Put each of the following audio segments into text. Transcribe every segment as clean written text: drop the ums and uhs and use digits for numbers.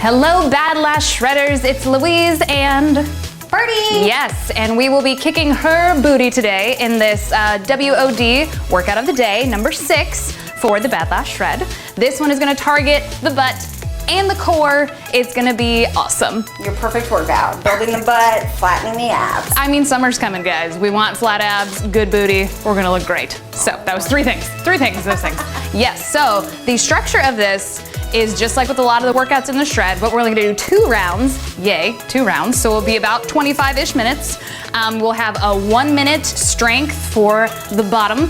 Hello, Bad Lash Shredders. It's Louise and Bertie. Yes, and we will be kicking her booty today in this WOD workout of the day, number 6 for the Bad Lash Shred. This one is gonna target the butt and the core. It's gonna be awesome. Your perfect workout. Building the butt, flattening the abs. I mean, summer's coming, guys. We want flat abs, good booty. We're gonna look great. So that was three things, those things. Yes, so the structure of this is just like with a lot of the workouts in the shred, but we're only gonna do 2 rounds. Yay, 2 rounds. So it'll be about 25-ish minutes. We'll have a 1-minute strength for the bottom,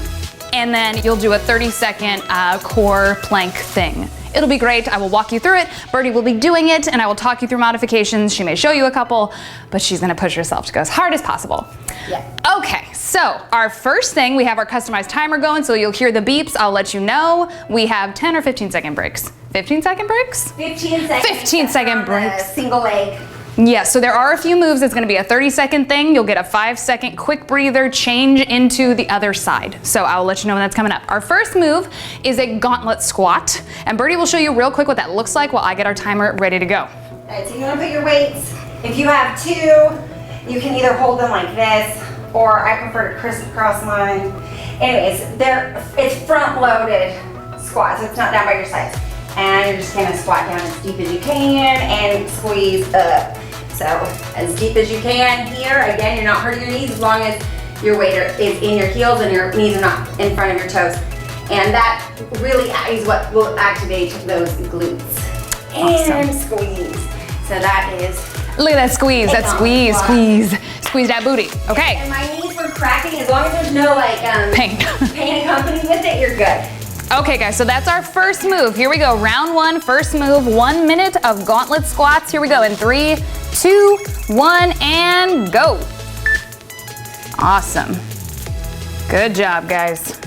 and then you'll do a 30-second core plank thing. It'll be great. I will walk you through it. Bertie will be doing it, and I will talk you through modifications. She may show you a couple, but she's gonna push herself to go as hard as possible. Yeah. Okay, so our first thing, we have our customized timer going, so you'll hear the beeps. I'll let you know. We have 10 or 15-second breaks. 15-second breaks? 15 seconds. 15-second breaks. Single leg. Yeah, so there are a few moves. It's gonna be a 30-second thing. You'll get a 5-second quick breather, change into the other side. So I'll let you know when that's coming up. Our first move is a gauntlet squat, and Bertie will show you real quick what that looks like while I get our timer ready to go. All right, so you're gonna put your weights. If you have 2, you can either hold them like this, or I prefer to crisscross mine. Anyways, it's front-loaded squat, so it's not down by your sides. And you're just gonna squat down as deep as you can and squeeze up. So as deep as you can here. Again, you're not hurting your knees as long as your weight is in your heels and your knees are not in front of your toes. And that really is what will activate those glutes. And squeeze. So that is. Look at that squeeze, that squeeze, squeeze that booty. Okay. And my knees were cracking. As long as there's no like pain accompanying with it, you're good. Okay guys, so that's our first move. Here we go, round 1, first move, 1 minute of gauntlet squats. Here we go in 3, 2, 1, and go. Awesome. Good job, guys.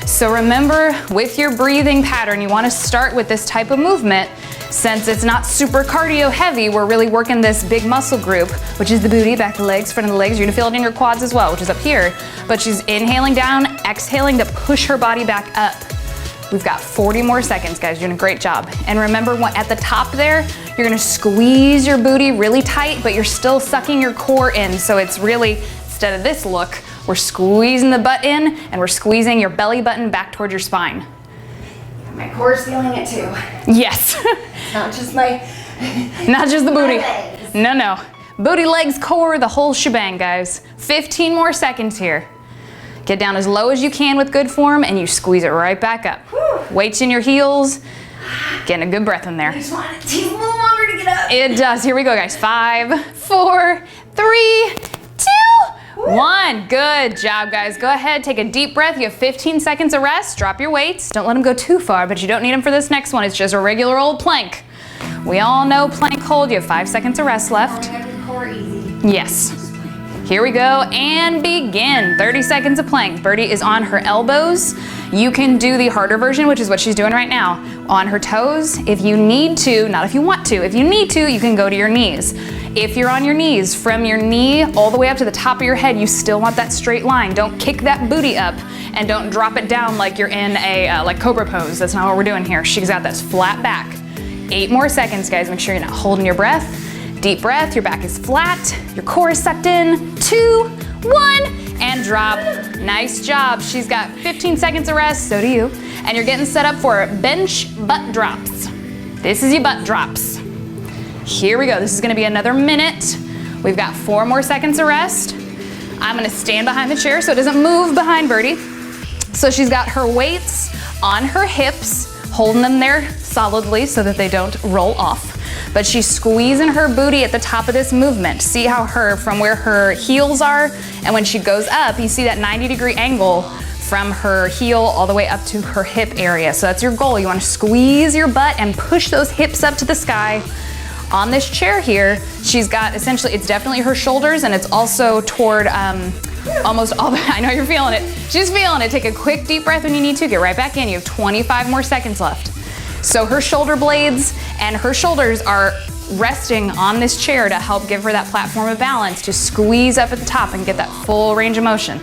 So remember, with your breathing pattern, you want to start with this type of movement. Since it's not super cardio heavy, we're really working this big muscle group, which is the booty, back of the legs, front of the legs. You're gonna feel it in your quads as well, which is up here. But she's inhaling down, exhaling to push her body back up. We've got 40 more seconds, guys. You're doing a great job. And remember, at the top there, you're gonna squeeze your booty really tight, but you're still sucking your core in. So it's really, instead of this look, we're squeezing the butt in and we're squeezing your belly button back towards your spine. My core's feeling it too. Yes. Not just my... Not just the booty. Legs. No. Booty, legs, core, the whole shebang, guys. 15 more seconds here. Get down as low as you can with good form and you squeeze it right back up. Whew. Weights in your heels. Getting a good breath in there. I just want it to take a little longer to get up. It does. Here we go, guys. 5, 4, 3, 2, 1. Good job, guys. Go ahead, take a deep breath. You have 15 seconds of rest. Drop your weights. Don't let them go too far, but you don't need them for this next one. It's just a regular old plank. We all know plank hold. You have 5 seconds of rest left. Core easy. Yes. Here we go and begin. 30 seconds of plank. Bertie is on her elbows. You can do the harder version, which is what she's doing right now. On her toes. If you need to, not if you want to, if you need to, you can go to your knees. If you're on your knees, from your knee all the way up to the top of your head, you still want that straight line. Don't kick that booty up and don't drop it down like you're in a like cobra pose. That's not what we're doing here. She's got this flat back. 8 more seconds, guys. Make sure you're not holding your breath. Deep breath, your back is flat, your core is sucked in. 2, 1, and drop. Nice job. She's got 15 seconds of rest, so do you. And you're getting set up for bench butt drops. This is your butt drops. Here we go. This is gonna be another minute. We've got 4 more seconds of rest. I'm gonna stand behind the chair so it doesn't move behind Bertie. So she's got her weights on her hips, holding them there solidly so that they don't roll off. But she's squeezing her booty at the top of this movement. See how from where her heels are, and when she goes up, you see that 90-degree angle from her heel all the way up to her hip area. So that's your goal. You want to squeeze your butt and push those hips up to the sky. On this chair here, she's got essentially, it's definitely her shoulders, and it's also toward almost all the, I know you're feeling it. She's feeling it. Take a quick deep breath when you need to. Get right back in. You have 25 more seconds left. So her shoulder blades and her shoulders are resting on this chair to help give her that platform of balance to squeeze up at the top and get that full range of motion.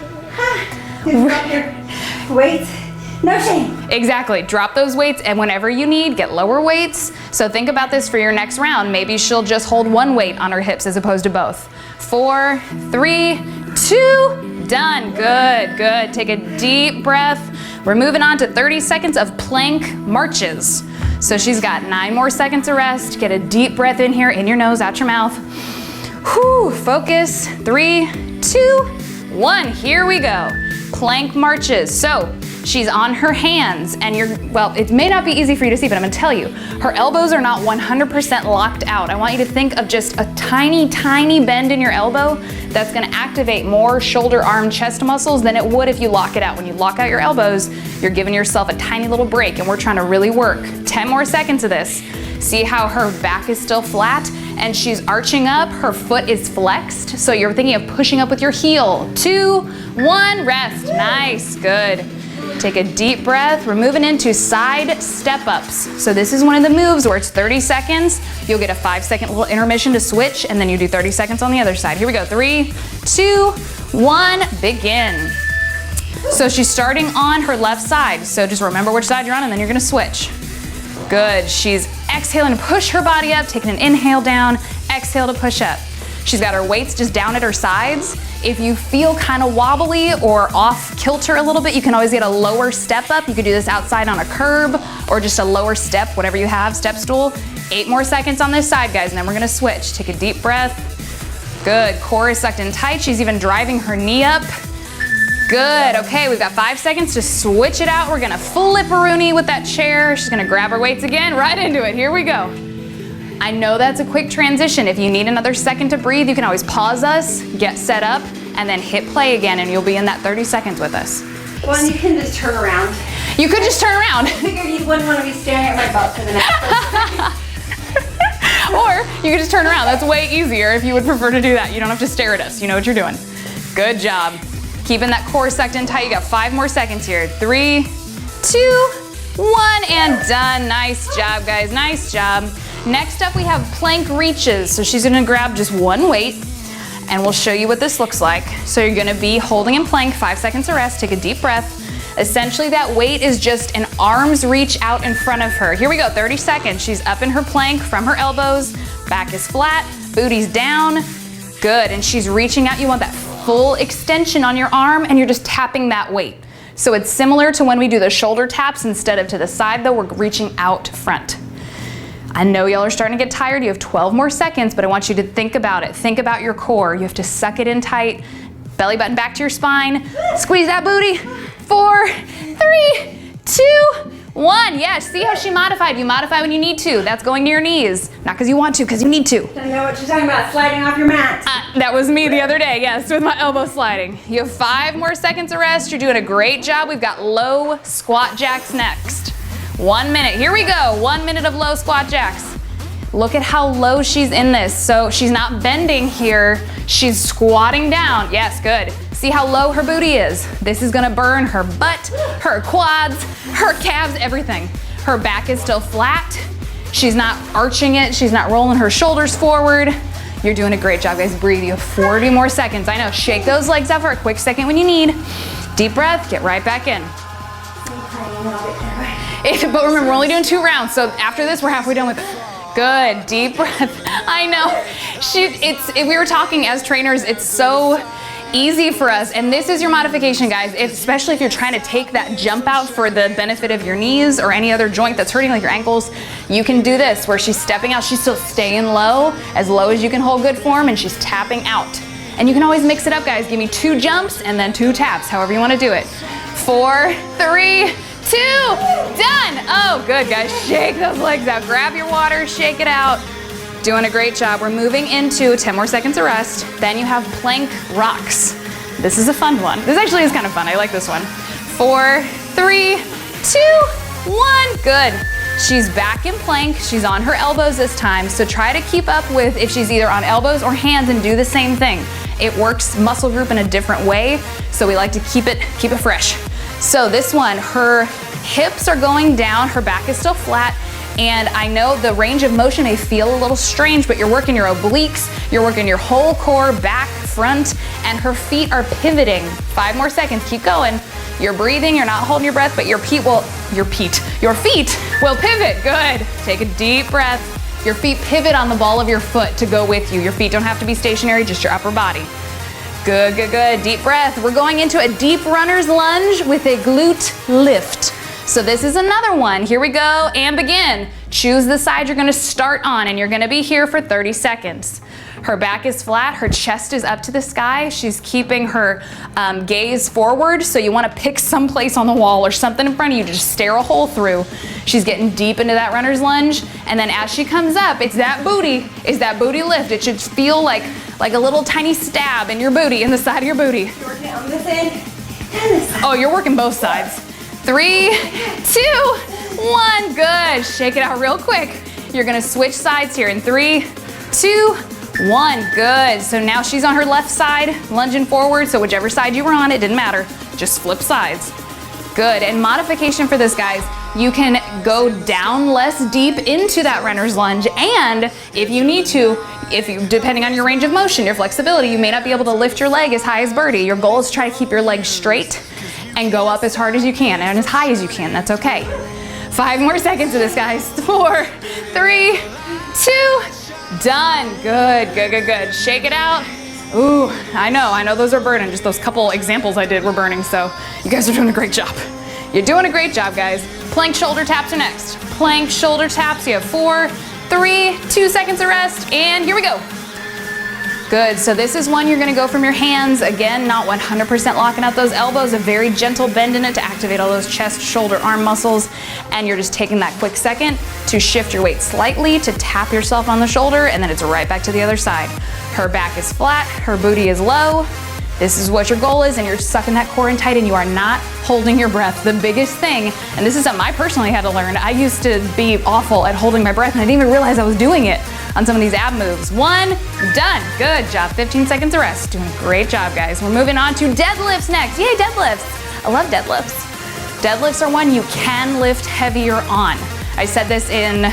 Drop your weights No shame. Exactly, drop those weights, and whenever you need, get lower weights. So think about this for your next round. Maybe she'll just hold one weight on her hips as opposed to both. 4, 3, 2, done. Good, good. Take a deep breath. We're moving on to 30 seconds of plank marches. So she's got 9 more seconds of rest. Get a deep breath in here, in your nose, out your mouth. Whew, focus. 3, 2, 1. Here we go. Plank marches. So she's on her hands, and well, it may not be easy for you to see, but I'm gonna tell you, her elbows are not 100% locked out. I want you to think of just a tiny, tiny bend in your elbow that's gonna activate more shoulder, arm, chest muscles than it would if you lock it out. When you lock out your elbows, you're giving yourself a tiny little break, and we're trying to really work. 10 more seconds of this. See how her back is still flat and she's arching up, her foot is flexed. So you're thinking of pushing up with your heel. 2, 1, rest. Nice, good. Take a deep breath. We're moving into side step ups. So this is one of the moves where it's 30 seconds. You'll get a 5-second little intermission to switch, and then you do 30 seconds on the other side. Here we go. 3, 2, 1, begin. So she's starting on her left side. So just remember which side you're on, and then you're gonna switch. Good. She's exhaling to push her body up, taking an inhale down, exhale to push up. She's got her weights just down at her sides. If you feel kind of wobbly or off kilter a little bit, you can always get a lower step up. You could do this outside on a curb or just a lower step, whatever you have, step stool. 8 more seconds on this side, guys, and then we're gonna switch. Take a deep breath. Good. Core is sucked in tight. She's even driving her knee up. Good. Okay, we've got 5 seconds to switch it out. We're gonna flip-a-rooney with that chair. She's gonna grab her weights again, right into it. Here we go. I know that's a quick transition. If you need another second to breathe, you can always pause us, get set up, and then hit play again, and you'll be in that 30 seconds with us. Well, and you can just turn around. You could just turn around. I figured you wouldn't want to be staring at my butt for the next 30 seconds. Or you could just turn around. That's way easier if you would prefer to do that. You don't have to stare at us. You know what you're doing. Good job. Keeping that core sucked in tight. You got 5 more seconds here. 3, 2, 1, and done. Nice job, guys. Nice job. Next up, we have plank reaches. So she's gonna grab just one weight, and we'll show you what this looks like. So you're gonna be holding in plank, 5 seconds of rest, take a deep breath. Essentially, that weight is just an arm's reach out in front of her. Here we go, 30 seconds. She's up in her plank from her elbows, back is flat, booty's down. Good, and she's reaching out. You want that full extension on your arm, and you're just tapping that weight. So it's similar to when we do the shoulder taps. Instead of to the side though, we're reaching out front. I know y'all are starting to get tired. You have 12 more seconds, but I want you to think about it. Think about your core. You have to suck it in tight, belly button back to your spine, squeeze that booty. 4, 3, 2, 1. Yes, see how she modified. You modify when you need to. That's going to your knees. Not because you want to, because you need to. I know what you're talking about, sliding off your mat. That was me the other day, yes, with my elbow sliding. You have 5 more seconds of rest. You're doing a great job. We've got low squat jacks next. 1 minute. Here we go. 1 minute of low squat jacks. Look at how low she's in this. So she's not bending here. She's squatting down. Yes, good. See how low her booty is. This is gonna burn her butt, her quads, her calves, everything. Her back is still flat. She's not arching it. She's not rolling her shoulders forward. You're doing a great job, guys. Breathe. You have 40 more seconds. I know. Shake those legs out for a quick second when you need. Deep breath. Get right back in. But remember, we're only doing 2 rounds, so after this, we're halfway done with it. Good, deep breath. I know. We were talking as trainers, it's so easy for us, and this is your modification, guys, especially if you're trying to take that jump out for the benefit of your knees or any other joint that's hurting, like your ankles. You can do this, where she's stepping out, she's still staying low as you can hold good form, and she's tapping out. And you can always mix it up, guys. Give me 2 jumps and then 2 taps, however you want to do it. 4, 3, 2, done. Oh, good, guys. Shake those legs out. Grab your water, shake it out. Doing a great job. We're moving into 10 more seconds of rest. Then you have plank rocks. This is a fun one. This actually is kind of fun. I like this one. 4, 3, 2, 1. Good. She's back in plank. She's on her elbows this time. So try to keep up with if she's either on elbows or hands and do the same thing. It works muscle group in a different way. So we like to keep it fresh. So this one, her hips are going down, her back is still flat, and I know the range of motion may feel a little strange, but you're working your obliques, you're working your whole core, back, front, and her feet are pivoting. 5 more seconds, keep going. You're breathing, you're not holding your breath, but your feet will pivot. Good. Take a deep breath. Your feet pivot on the ball of your foot to go with you. Your feet don't have to be stationary, just your upper body. Good, good, good. Deep breath. We're going into a deep runner's lunge with a glute lift. So this is another one. Here we go and begin. Choose the side you're gonna start on, and you're gonna be here for 30 seconds. Her back is flat, her chest is up to the sky. She's keeping her gaze forward, so you wanna pick some place on the wall or something in front of you to just stare a hole through. She's getting deep into that runner's lunge, and then as she comes up, it's that booty lift. It should feel like a little tiny stab in your booty, in the side of your booty. You're working on this end and this side. Oh, you're working both sides. 3, 2, 1, good. Shake it out real quick. You're gonna switch sides here in 3, 2, 1, good. So now she's on her left side, lunging forward, so whichever side you were on, it didn't matter. Just flip sides. Good, and modification for this, guys, you can go down less deep into that runner's lunge, and if you need to, depending on your range of motion, your flexibility, you may not be able to lift your leg as high as Bertie. Your goal is to try to keep your leg straight and go up as hard as you can, and as high as you can, that's okay. 5 more seconds of this, guys. 4, 3, 2, done. Good, good, good, good. Shake it out. Ooh, I know those are burning. Just those couple examples I did were burning, so you guys are doing a great job. You're doing a great job, guys. Plank shoulder taps are next. Plank shoulder taps, you have 4, 3, 2 seconds of rest, and here we go. Good, so this is one you're gonna go from your hands. Again, not 100% locking out those elbows, a very gentle bend in it to activate all those chest, shoulder, arm muscles. And you're just taking that quick second to shift your weight slightly, to tap yourself on the shoulder, and then it's right back to the other side. Her back is flat, her booty is low. This is what your goal is, and you're sucking that core in tight, and you are not holding your breath. The biggest thing, and this is something I personally had to learn, I used to be awful at holding my breath, and I didn't even realize I was doing it on some of these ab moves. 1, done. Good job. 15 seconds of rest. Doing a great job, guys. We're moving on to deadlifts next. Yay, deadlifts. I love deadlifts. Deadlifts are one you can lift heavier on. I said this in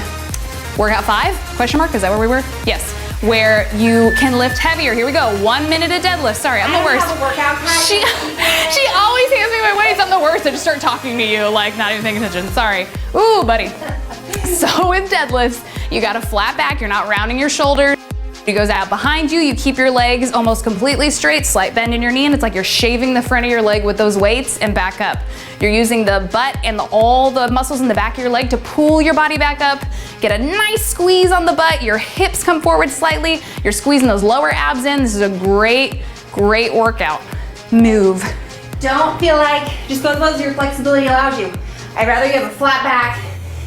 workout 5, question mark, is that where we were? Yes. Where you can lift heavier. Here we go. 1 minute of deadlift. Sorry, I'm the worst. Have a workout time. She always hands me my weights. I'm the worst. I just start talking to you, like not even paying attention. Sorry. Ooh, buddy. So with deadlifts, you got a flat back. You're not rounding your shoulders. It goes out behind you. You keep your legs almost completely straight, slight bend in your knee, and it's like you're shaving the front of your leg with those weights and back up. You're using the butt and all the muscles in the back of your leg to pull your body back up. Get a nice squeeze on the butt. Your hips come forward slightly. You're squeezing those lower abs in. This is a great, great workout. Move. Don't feel like just go as low as your flexibility allows you. I'd rather you have a flat back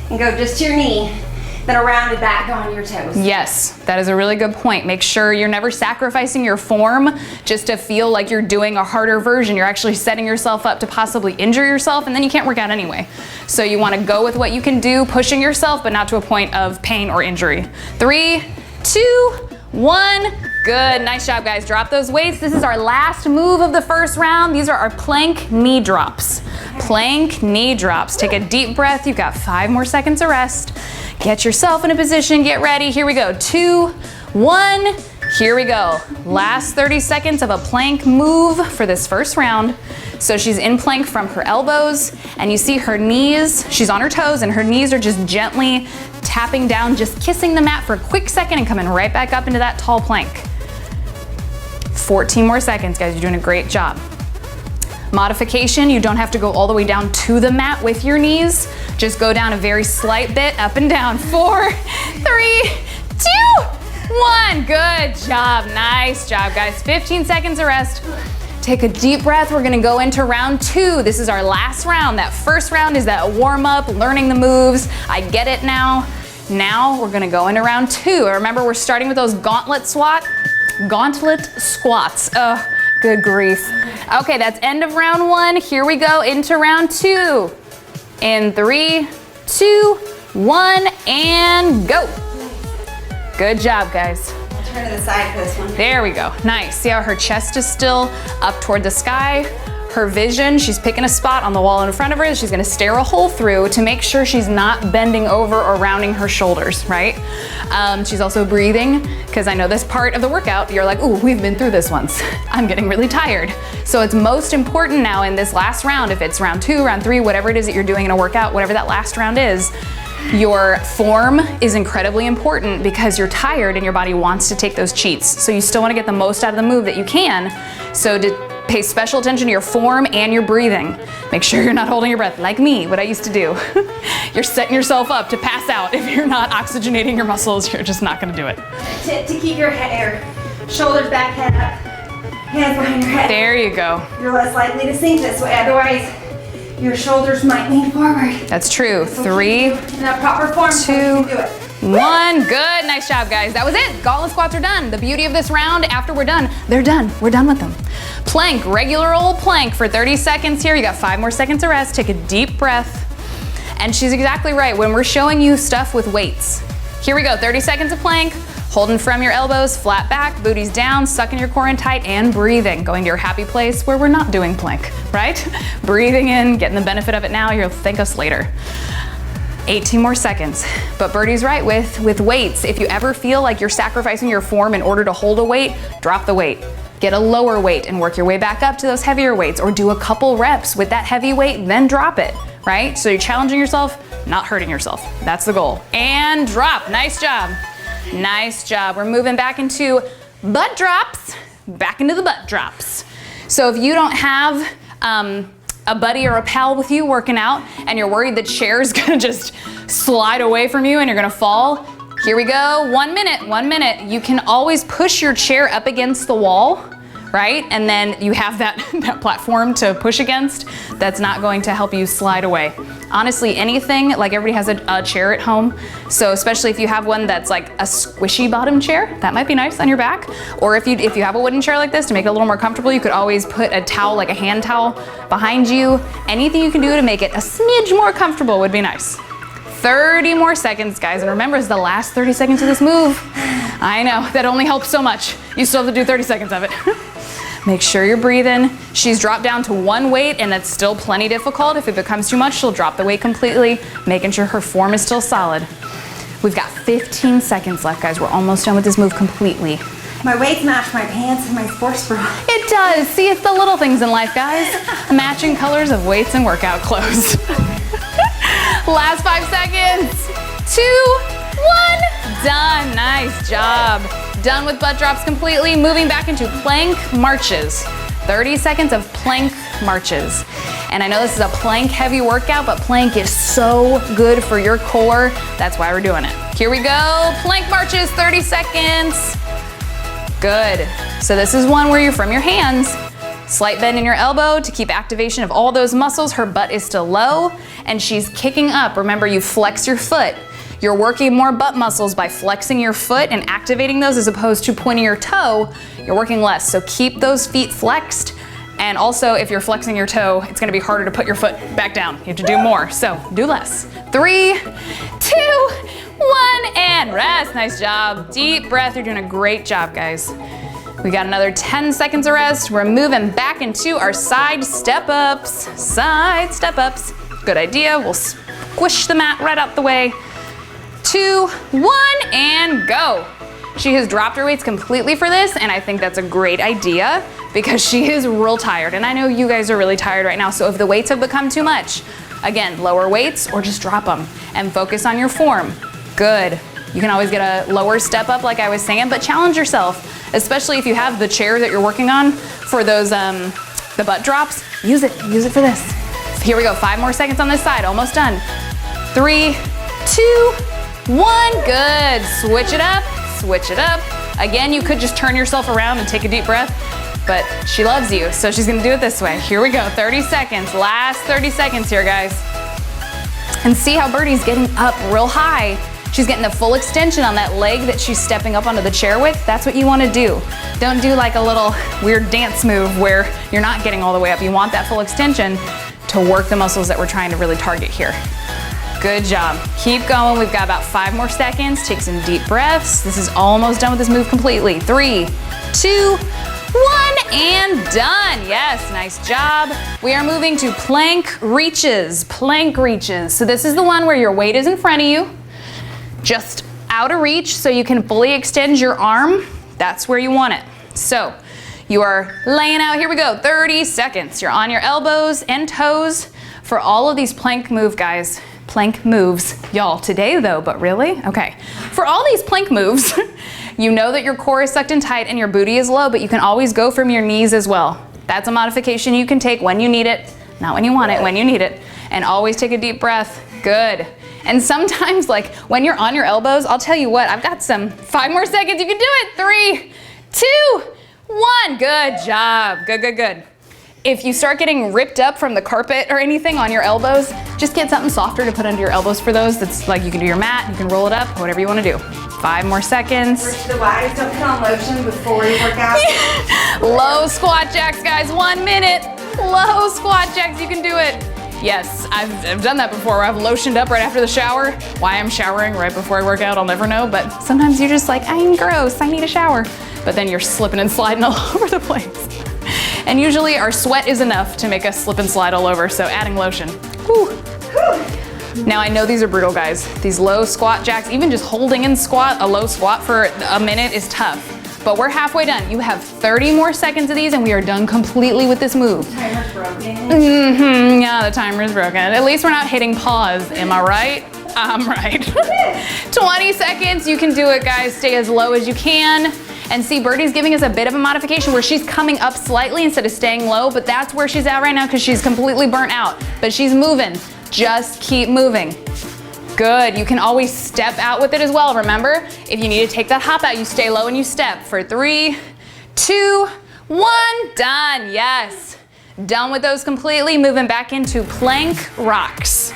and go just to your knee than a rounded back going to your toes. Yes, that is a really good point. Make sure you're never sacrificing your form just to feel like you're doing a harder version. You're actually setting yourself up to possibly injure yourself, and then you can't work out anyway. So you want to go with what you can do, pushing yourself, but not to a point of pain or injury. 3, 2, 1. Good, nice job, guys. Drop those weights. This is our last move of the first round. These are our plank knee drops. Plank knee drops. Take a deep breath. You've got 5 more seconds of rest. Get yourself in a position, get ready. Here we go. 2, 1, here we go. Last 30 seconds of a plank move for this first round. So she's in plank from her elbows, and you see her knees, she's on her toes, and her knees are just gently tapping down, just kissing the mat for a quick second and coming right back up into that tall plank. 14 more seconds, guys, you're doing a great job. Modification, you don't have to go all the way down to the mat with your knees. Just go down a very slight bit, up and down. 4, 3, 2, 1. Good job, nice job, guys. 15 seconds of rest. Take a deep breath. We're gonna go into round 2. This is our last round. That first round is that warm up, learning the moves. I get it now. Now we're gonna go into round 2. Remember, we're starting with those gauntlet squats. Oh, good grief. Okay, that's end of round 1. Here we go into round 2. In 3, 2, 1, and go. Good job, guys. I'll turn to the side for this one. There we go, nice. See how her chest is still up toward the sky? her vision, she's picking a spot on the wall in front of her that she's gonna stare a hole through to make sure she's not bending over or rounding her shoulders, right? She's also breathing, because I know this part of the workout, you're like, ooh, we've been through this once. I'm getting really tired. So it's most important now in this last round, if it's round 2, round 3, whatever it is that you're doing in a workout, whatever that last round is, your form is incredibly important because you're tired and your body wants to take those cheats. So you still want to get the most out of the move that you can. So to pay special attention to your form and your breathing. Make sure you're not holding your breath like me, what I used to do. You're setting yourself up to pass out. If you're not oxygenating your muscles, you're just not gonna do it. To keep your shoulders back, head up, hands behind your head. There you go. You're less likely to sink this way, otherwise your shoulders might lean forward. That's true. 3, in a proper form 2, so you can do it. 1. Good, nice job, guys. That was it. Gauntlet squats are done. The beauty of this round, after we're done, they're done. We're done with them. Plank, regular old plank for 30 seconds here. You got 5 more seconds of rest. Take a deep breath. And she's exactly right. When we're showing you stuff with weights, here we go. 30 seconds of plank. Holding from your elbows, flat back, booties down, sucking your core in tight, and breathing. Going to your happy place where we're not doing plank, right? Breathing in, getting the benefit of it now. You'll thank us later. 18 more seconds. But Bertie's right with weights. If you ever feel like you're sacrificing your form in order to hold a weight, drop the weight. Get a lower weight and work your way back up to those heavier weights, or do a couple reps with that heavy weight, then drop it, right? So you're challenging yourself, not hurting yourself. That's the goal. And drop, nice job. Nice job. We're moving back into butt drops, back into the butt drops. So if you don't have a buddy or a pal with you working out and you're worried the chair's gonna just slide away from you and you're gonna fall, here we go, 1 minute, 1 minute. You can always push your chair up against the wall, right? And then you have that platform to push against that's not going to help you slide away. Honestly, anything, like everybody has a chair at home, so especially if you have one that's like a squishy bottom chair, that might be nice on your back. Or if you have a wooden chair like this, to make it a little more comfortable, you could always put a towel, like a hand towel, behind you. Anything you can do to make it a smidge more comfortable would be nice. 30 more seconds, guys, and remember, it's the last 30 seconds of this move. I know, that only helps so much. You still have to do 30 seconds of it. Make sure you're breathing. She's dropped down to 1 weight, and that's still plenty difficult. If it becomes too much, she'll drop the weight completely, making sure her form is still solid. We've got 15 seconds left, guys. We're almost done with this move completely. My weights match my pants and my sports bra. It does. See, it's the little things in life, guys. Matching colors of weights and workout clothes. Last 5 seconds. 2, 1, done. Nice job. Done with butt drops completely. Moving back into plank marches. 30 seconds of plank marches. And I know this is a plank heavy workout, but plank is so good for your core. That's why we're doing it. Here we go. Plank marches, 30 seconds. Good. So this is one where you're from your hands. Slight bend in your elbow to keep activation of all those muscles. Her butt is still low and she's kicking up. Remember, you flex your foot. You're working more butt muscles by flexing your foot and activating those as opposed to pointing your toe. You're working less. So keep those feet flexed. And also, if you're flexing your toe, it's gonna be harder to put your foot back down. You have to do more, so do less. 3, 2, 1, and rest. Nice job. Deep breath. You're doing a great job, guys. We got another 10 seconds of rest. We're moving back into our side step-ups. Side step-ups. Good idea. We'll squish the mat right out the way. 2, 1, and go. She has dropped her weights completely for this, and I think that's a great idea because she is real tired. And I know you guys are really tired right now, so if the weights have become too much, again, lower weights or just drop them and focus on your form. Good. You can always get a lower step up like I was saying, but challenge yourself, especially if you have the chair that you're working on for those, the butt drops. Use it for this. Here we go, 5 more seconds on this side, almost done. 3, 2, 1, good. Switch it up, switch it up. Again, you could just turn yourself around and take a deep breath, but she loves you, so she's gonna do it this way. Here we go, 30 seconds, last 30 seconds here, guys. And see how Bertie's getting up real high. She's getting the full extension on that leg that she's stepping up onto the chair with. That's what you wanna do. Don't do like a little weird dance move where you're not getting all the way up. You want that full extension to work the muscles that we're trying to really target here. Good job. Keep going. We've got about 5 more seconds. Take some deep breaths. This is almost done with this move completely. 3, 2, 1, and done. Yes, nice job. We are moving to plank reaches. Plank reaches. So this is the one where your weight is in front of you, just out of reach so you can fully extend your arm. That's where you want it. So you are laying out, here we go, 30 seconds. You're on your elbows and toes for all of these plank move, guys. Plank moves. Y'all, today though, but really? Okay. For all these plank moves, you know that your core is sucked in tight and your booty is low, but you can always go from your knees as well. That's a modification you can take when you need it, not when you want it, when you need it. And always take a deep breath. Good. And sometimes, like when you're on your elbows, I'll tell you what, I've got 5 more seconds. You can do it. 3, 2, 1. Good job. Good, good, good. If you start getting ripped up from the carpet or anything on your elbows, just get something softer to put under your elbows for those. That's like, you can do your mat, you can roll it up, whatever you want to do. 5 more seconds. The wives, don't put on lotion before you work out. Low squat jacks, guys. 1 minute. Low squat jacks. You can do it. Yes, I've done that before where I've lotioned up right after the shower. Why I'm showering right before I work out, I'll never know. But sometimes you're just like, I'm gross, I need a shower. But then you're slipping and sliding all over the place. And usually our sweat is enough to make us slip and slide all over, so adding lotion. Whew. Now I know these are brutal, guys. These low squat jacks, even just holding in squat, a low squat for a minute is tough. But we're halfway done. You have 30 more seconds of these and we are done completely with this move. Timer's broken. Mm-hmm, yeah, the timer is broken. At least we're not hitting pause, am I right? I'm right. 20 seconds, you can do it, guys. Stay as low as you can. And see, Bertie's giving us a bit of a modification where she's coming up slightly instead of staying low, but that's where she's at right now because she's completely burnt out. But she's moving. Just keep moving. Good, you can always step out with it as well. Remember, if you need to take that hop out, you stay low and you step for 3, 2, 1, done, yes. Done with those completely, moving back into plank rocks.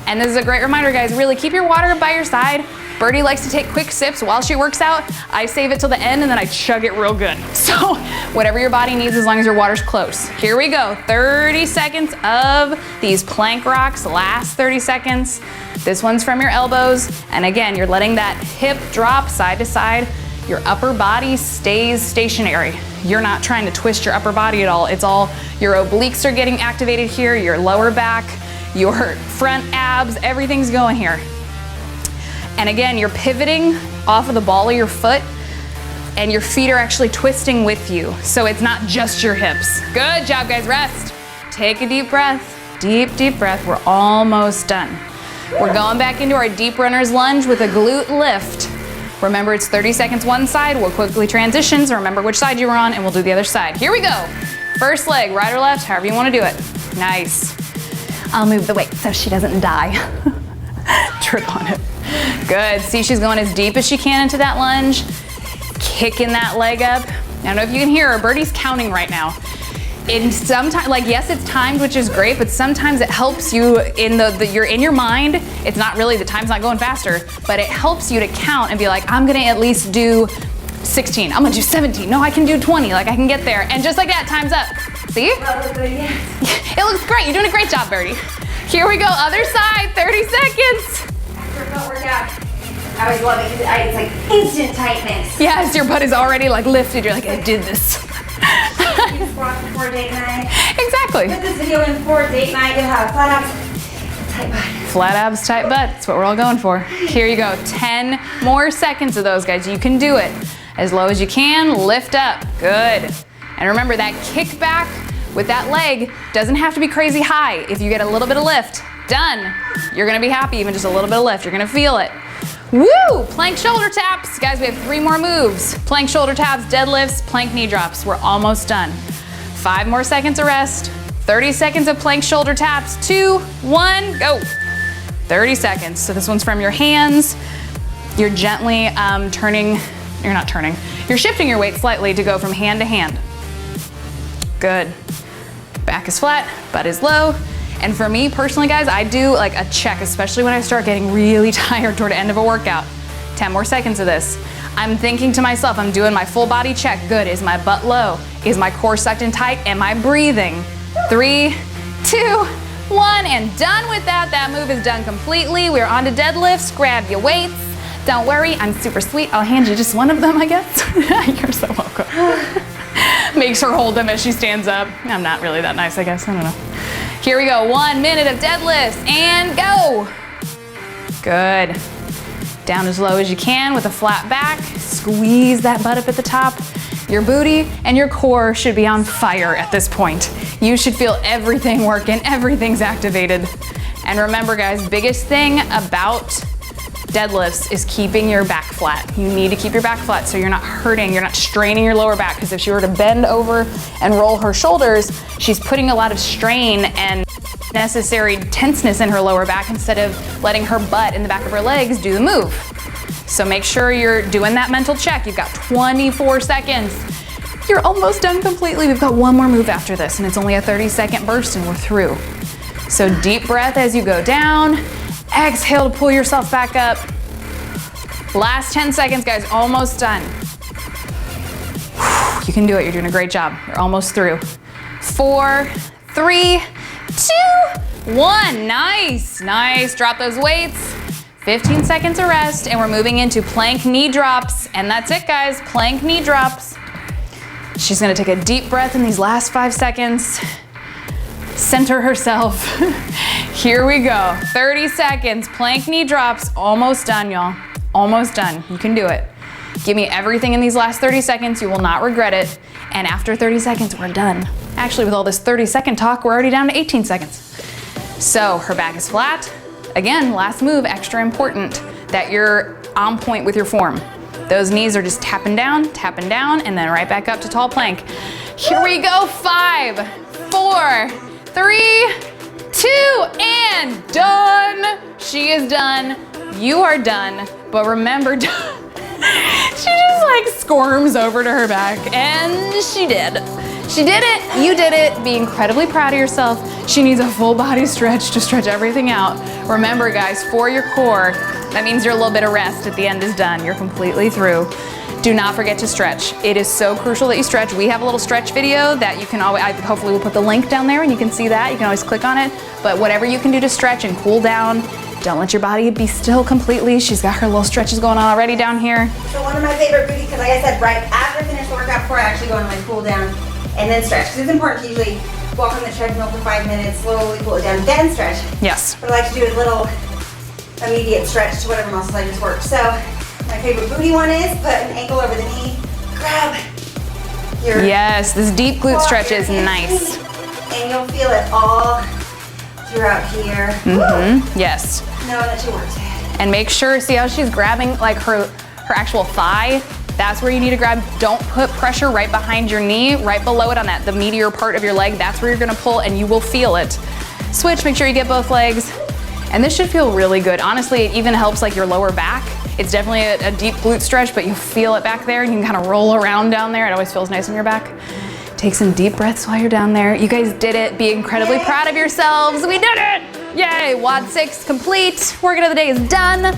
And this is a great reminder, guys, really keep your water by your side. Bertie likes to take quick sips while she works out. I save it till the end and then I chug it real good. So whatever your body needs as long as your water's close. Here we go, 30 seconds of these plank rocks, last 30 seconds. This one's from your elbows. And again, you're letting that hip drop side to side. Your upper body stays stationary. You're not trying to twist your upper body at all. It's all, your obliques are getting activated here, your lower back, your front abs, everything's going here. And again, you're pivoting off of the ball of your foot and your feet are actually twisting with you. So it's not just your hips. Good job, guys, rest. Take a deep breath, deep, deep breath. We're almost done. We're going back into our deep runner's lunge with a glute lift. Remember, it's 30 seconds one side. We'll quickly transition, so remember which side you were on and we'll do the other side. Here we go. First leg, right or left, however you want to do it. Nice. I'll move the weight so she doesn't die. Trip on it. Good, see she's going as deep as she can into that lunge, kicking that leg up. I don't know if you can hear her, Bertie's counting right now. And sometimes, like, yes, it's timed, which is great, but sometimes it helps you in you're in your mind. It's not really, the time's not going faster, but it helps you to count and be like, I'm gonna at least do 16, I'm gonna do 17, no, I can do 20, like I can get there. And just like that, time's up. See? It looks great, you're doing a great job, Bertie. Here we go, other side, 30 seconds. After a butt workout, I always love it because it's like instant tightness. Yes, your butt is already like lifted, you're like, I did this. You squat before date night. Exactly. Put this video in before date night, you'll have flat abs, tight butt. Flat abs, tight butt, that's what we're all going for. Here you go, 10 more seconds of those, guys. You can do it. As low as you can, lift up, good. And remember that kick back with that leg doesn't have to be crazy high. If you get a little bit of lift, done. You're gonna be happy, even just a little bit of lift, you're gonna feel it. Woo! Plank shoulder taps. Guys, we have 3 more moves. Plank shoulder taps, deadlifts, plank knee drops. We're almost done. 5 more seconds of rest. 30 seconds of plank shoulder taps. 2, 1, go. 30 seconds. So this one's from your hands. You're gently you're shifting your weight slightly to go from hand to hand. Good. Back is flat, butt is low. And for me personally, guys, I do like a check, especially when I start getting really tired toward the end of a workout. 10 more seconds of this. I'm thinking to myself, I'm doing my full body check. Good, is my butt low? Is my core sucked in tight? Am I breathing? 3, 2, 1, and done with that. That move is done completely. We're on to deadlifts. Grab your weights. Don't worry, I'm super sweet. I'll hand you just one of them, I guess. You're so welcome. Makes her hold them as she stands up. I'm not really that nice, I guess. I don't know. Here we go. 1 minute of deadlifts and go. Good. Down as low as you can with a flat back. Squeeze that butt up at the top. Your booty and your core should be on fire at this point. You should feel everything working, everything's activated. And remember guys, biggest thing about deadlifts is keeping your back flat. You need to keep your back flat so you're not hurting, you're not straining your lower back, because if she were to bend over and roll her shoulders, she's putting a lot of strain and necessary tenseness in her lower back instead of letting her butt in the back of her legs do the move. So make sure you're doing that mental check. You've got 24 seconds. You're almost done completely. We've got one more move after this, and it's only a 30-second burst and we're through. So deep breath as you go down. Exhale to pull yourself back up. Last 10 seconds, guys, almost done. You can do it, you're doing a great job. You're almost through. 4, 3, 2, 1. Nice, nice. Drop those weights. 15 seconds of rest, and we're moving into plank knee drops. And that's it, guys, plank knee drops. She's gonna take a deep breath in these last 5 seconds. Center herself. Here we go. 30 seconds, plank knee drops. Almost done, y'all. Almost done. You can do it. Give me everything in these last 30 seconds. You will not regret it. And after 30 seconds, we're done. Actually, with all this 30-second talk, we're already down to 18 seconds. So her back is flat. Again, last move, extra important that you're on point with your form. Those knees are just tapping down, and then right back up to tall plank. Here we go, 5, 4, 3, 2, and done. She is done, you are done, but remember, she just like squirms over to her back, and she did. She did it, you did it. Be incredibly proud of yourself. She needs a full body stretch to stretch everything out. Remember guys, for your core, that means your little bit of rest at the end is done. You're completely through. Do not forget to stretch. It is so crucial that you stretch. We have a little stretch video that you can always, hopefully we'll put the link down there and you can see that. You can always click on it. But whatever you can do to stretch and cool down, don't let your body be still completely. She's got her little stretches going on already down here. So one of my favorite booties, because like I said, right after I finish the workout, before I actually go into my cool down, and then stretch. Because it's important to usually walk on the treadmill for 5 minutes, slowly cool it down, then stretch. Yes. But I like to do a little immediate stretch to whatever muscles I just worked. So my favorite booty one is put an ankle over the knee, grab your yes, this deep glute stretch is nice. And you'll feel it all throughout here. Mm-hmm. Yes. Knowing that you worked it. And make sure, see how she's grabbing like her actual thigh? That's where you need to grab. Don't put pressure right behind your knee, right below it on that, the meatier part of your leg. That's where you're gonna pull and you will feel it. Switch, make sure you get both legs. And this should feel really good. Honestly, it even helps like your lower back. It's definitely a deep glute stretch, but you feel it back there and you can kind of roll around down there. It always feels nice on your back. Take some deep breaths while you're down there. You guys did it. Be incredibly proud of yourselves. We did it! Yay, WOD 6 complete. Workout of the day is done. And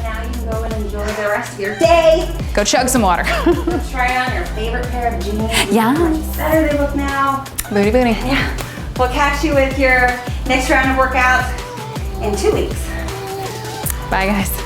now you can go and enjoy the rest of your day. Go chug some water. Go try on your favorite pair of jeans. Yeah. How much better they look now. Booty, booty. Yeah. We'll catch you with your next round of workouts in 2 weeks. Bye, guys.